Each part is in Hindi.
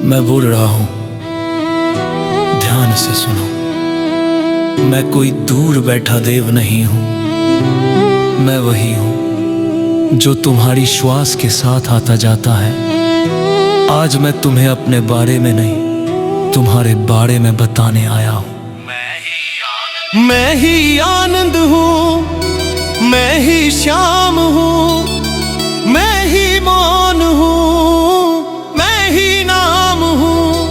मैं बोल रहा हूँ, ध्यान से सुनो। मैं कोई दूर बैठा देव नहीं हूँ, मैं वही हूँ जो तुम्हारी श्वास के साथ आता जाता है। आज मैं तुम्हें अपने बारे में नहीं, तुम्हारे बारे में बताने आया हूँ। मैं ही आनंद हूँ, मैं ही श्याम हूँ, मैं ही मौन हूँ, मैं ही नाम हूँ,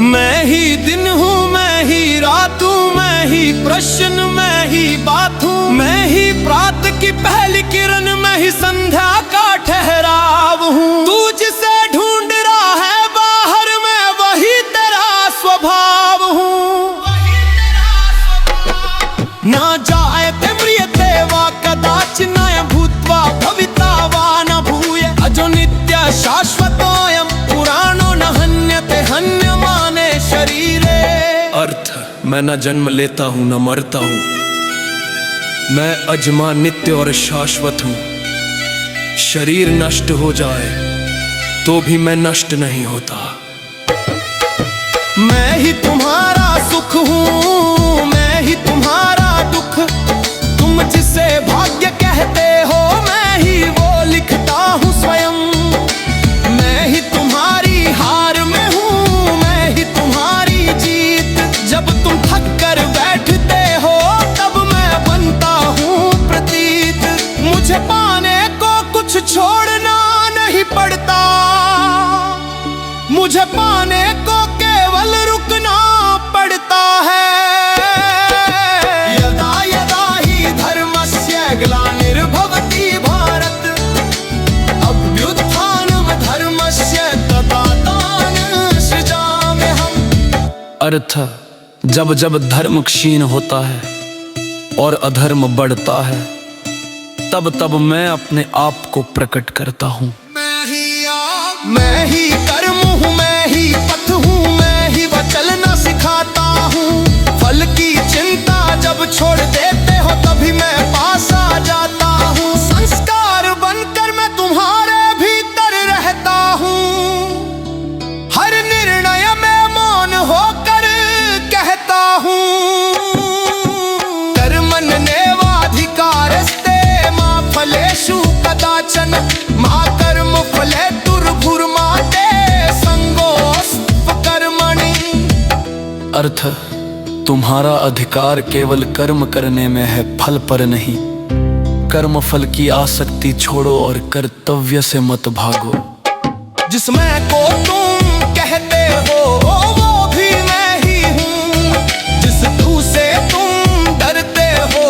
मैं ही दिन हूँ, मैं ही रात हूँ, मैं ही प्रश्न, मैं ही बात हूँ, मैं ही प्रात की पहली किरण, मैं ही संध्या का ठहराव हूँ। तू जिसे ढूंढ रहा है बाहर, मैं वही तेरा स्वभाव हूँ। ना जायते म्रियते वा कदाचिन भूत्वा भविता वा न भूय अजो नित्य शाश्वतोऽयं पुराणो न हन्यते हन्यमाने शरीरे। अर्थ, मैं न जन्म लेता हूँ न मरता हूँ, मैं अजमा नित्य और शाश्वत हूँ। शरीर नष्ट हो जाए तो भी मैं नष्ट नहीं होता। मैं ही तुम्हारा सुख हूँ, मैं ही तुम्हारा दुख, तुम जिसे भाग्य कहते हो मैं ही वो लिखता हूँ स्वयं। मैं ही तुम्हारी हार में हूँ, मैं ही तुम्हारी जीत, जब तुम थक कर बैठते हो तब मैं बनता हूँ प्रतीत। मुझे पाने को कुछ छोड़ना नहीं पड़ता, मुझे पाने को केवल रुकना पड़ता है। यदा यदा ही धर्मस्य ग्लानिर्भवति भारत, अभ्युत्थानं धर्मस्य तदात्मानं सृजाम्यहम्। अर्थ, जब जब धर्म क्षीण होता है और अधर्म बढ़ता है, तब तब मैं अपने आप को प्रकट करता हूँ। मैं ही कर्म हूँ, मैं ही पथ हूँ, मैं ही चलना सिखाता हूँ। फल की चिंता जब छोड़ देते हो तभी मैं पास आ जाता हूँ। संस्कार बनकर मैं तुम्हारे भीतर रहता हूँ, हर निर्णय में मौन होकर कहता हूँ। कर्मण्येवाधिकारस्ते मा फलेषु कदाचन मा कर्मफलेतुर्भुर्मा ते संगोऽस्त्व कर्मणि। अर्थ, तुम्हारा अधिकार केवल कर्म करने में है, फल पर नहीं। कर्म फल की आसक्ति छोड़ो और कर्तव्य से मत भागो। जिसमें को तुम कहते हो वो भी मैं ही हूँ, जिस तू से तुम डरते हो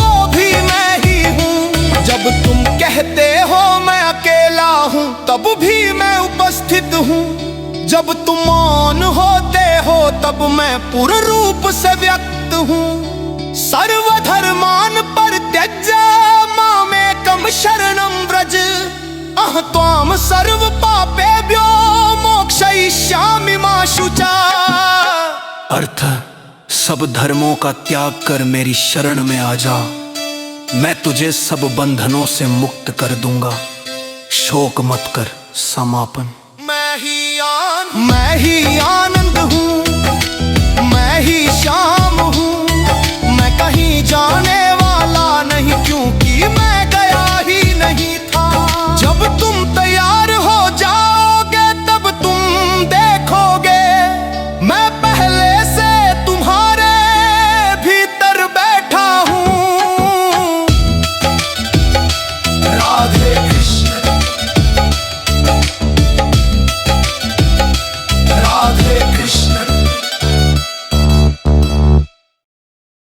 वो भी मैं ही हूँ। जब तुम कहते हो मैं अकेला हूँ तब भी मैं उपस्थित हूँ, जब तुम मौन होते हो तब मैं पूर्ण रूप से व्यक्त हूँ। सर्वधर्मान् परित्यज्य मामेकं शरणं व्रज, अहं त्वां सर्व पापेभ्यो मोक्षयिष्यामि मा शुचा। अर्थ, सब धर्मों का त्याग कर मेरी शरण में आ जा, मैं तुझे सब बंधनों से मुक्त कर दूंगा। शोक मत कर। समापन। मैं ही आन